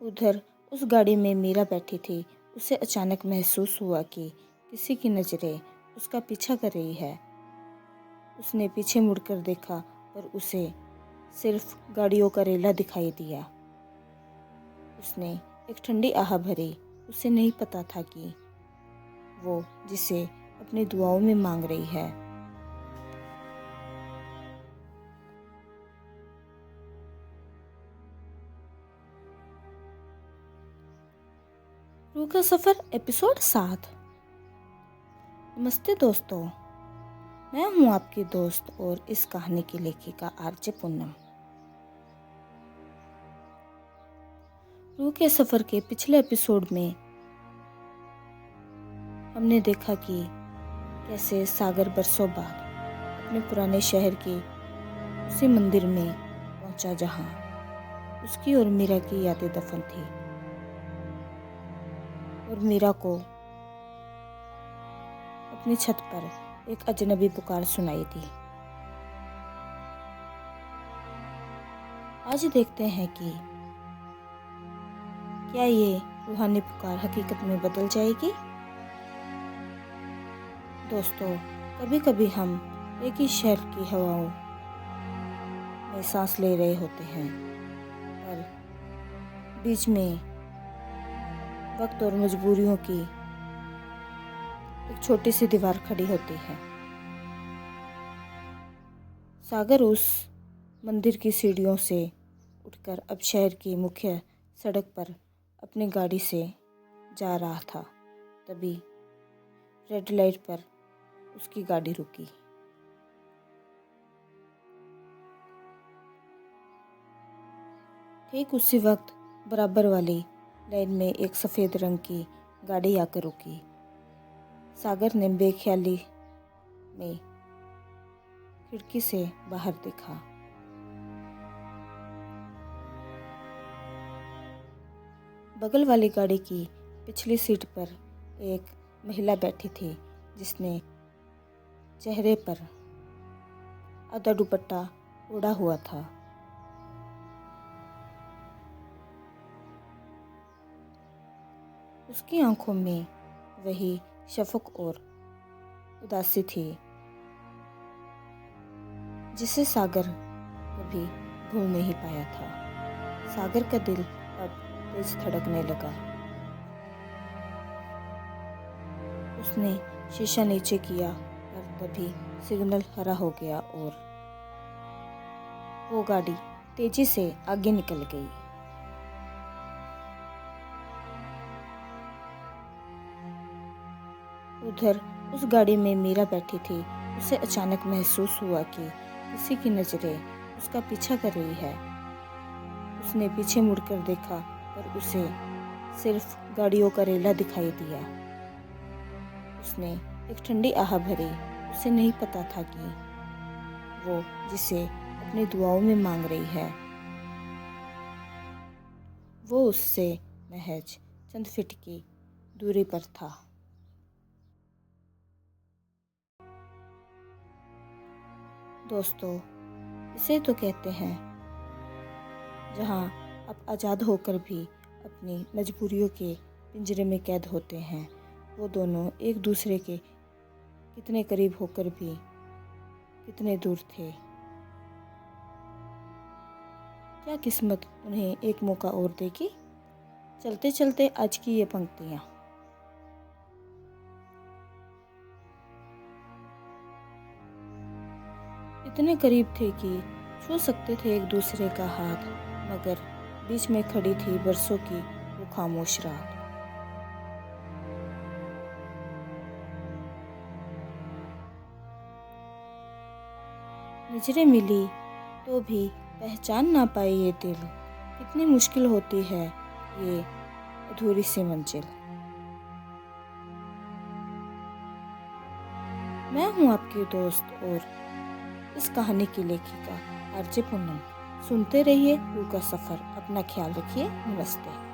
उधर उस गाड़ी में मीरा बैठी थी। उसे अचानक महसूस हुआ कि किसी की नज़रें उसका पीछा कर रही है। उसने पीछे मुड़कर देखा पर उसे सिर्फ गाड़ियों का रेला दिखाई दिया। उसने एक ठंडी आह भरी। उसे नहीं पता था कि वो जिसे अपनी दुआओं में मांग रही है। रूह का सफ़र एपिसोड 7। नमस्ते दोस्तों, मैं हूँ आपकी दोस्त और इस कहानी की लेखिका आरजे पूनम। रूह के सफ़र के पिछले एपिसोड में हमने देखा कि कैसे सागर बरसों बाद अपने पुराने शहर के उसी मंदिर में पहुंचा जहां उसकी और मीरा की यादें दफन थी और मीरा को अपनी छत पर एक अजनबी पुकार सुनाई दी। आज देखते हैं कि क्या ये रूहानी पुकार हकीकत में बदल जाएगी। दोस्तों, कभी कभी हम एक ही शहर की हवाओं में सांस ले रहे होते हैं पर बीच में वक्त और मजबूरियों की एक छोटी सी दीवार खड़ी होती है। सागर उस मंदिर की सीढ़ियों से उठकर अब शहर की मुख्य सड़क पर अपनी गाड़ी से जा रहा था। तभी रेड लाइट पर उसकी गाड़ी रुकी। ठीक उसी वक्त बराबर वाली लाइन में एक सफ़ेद रंग की गाड़ी आकर रुकी। सागर ने बेख्याली में खिड़की से बाहर देखा। बगल वाली गाड़ी की पिछली सीट पर एक महिला बैठी थी जिसने चेहरे पर आधा दुपट्टा ओढ़ा हुआ था। उसकी आंखों में वही शफक और उदासी थी जिसे सागर कभी भूल नहीं पाया था। सागर का दिल अब तेज धड़कने लगा। उसने शीशा नीचे किया पर तभी सिग्नल हरा हो गया और वो गाड़ी तेजी से आगे निकल गई। उधर उस गाड़ी में मीरा बैठी थी। उसे अचानक महसूस हुआ कि किसी की नज़रें उसका पीछा कर रही है। उसने पीछे मुड़कर देखा पर उसे सिर्फ गाड़ियों का रेला दिखाई दिया। उसने एक ठंडी आह भरी। उसे नहीं पता था कि वो जिसे अपनी दुआओं में मांग रही है वो उससे महज चंद फीट की दूरी पर था। दोस्तों, इसे तो कहते हैं जहां आप आज़ाद होकर भी अपनी मजबूरियों के पिंजरे में कैद होते हैं। वो दोनों एक दूसरे के कितने करीब होकर भी कितने दूर थे। क्या किस्मत उन्हें एक मौका और देगी। चलते चलते आज की ये पंक्तियाँ। इतने करीब थे कि छू सकते थे एक दूसरे का हाथ, मगर बीच में खड़ी थी बरसों की वो खामोश रात। नजरें मिली तो भी पहचान ना पाए ये दिल। कितनी मुश्किल होती है ये अधूरी सी मंजिल। मैं हूँ आपकी दोस्त और इस कहानी की लेखिका आरजे पूनम। सुनते रहिए रूह का सफ़र। अपना ख्याल रखिए। नमस्ते।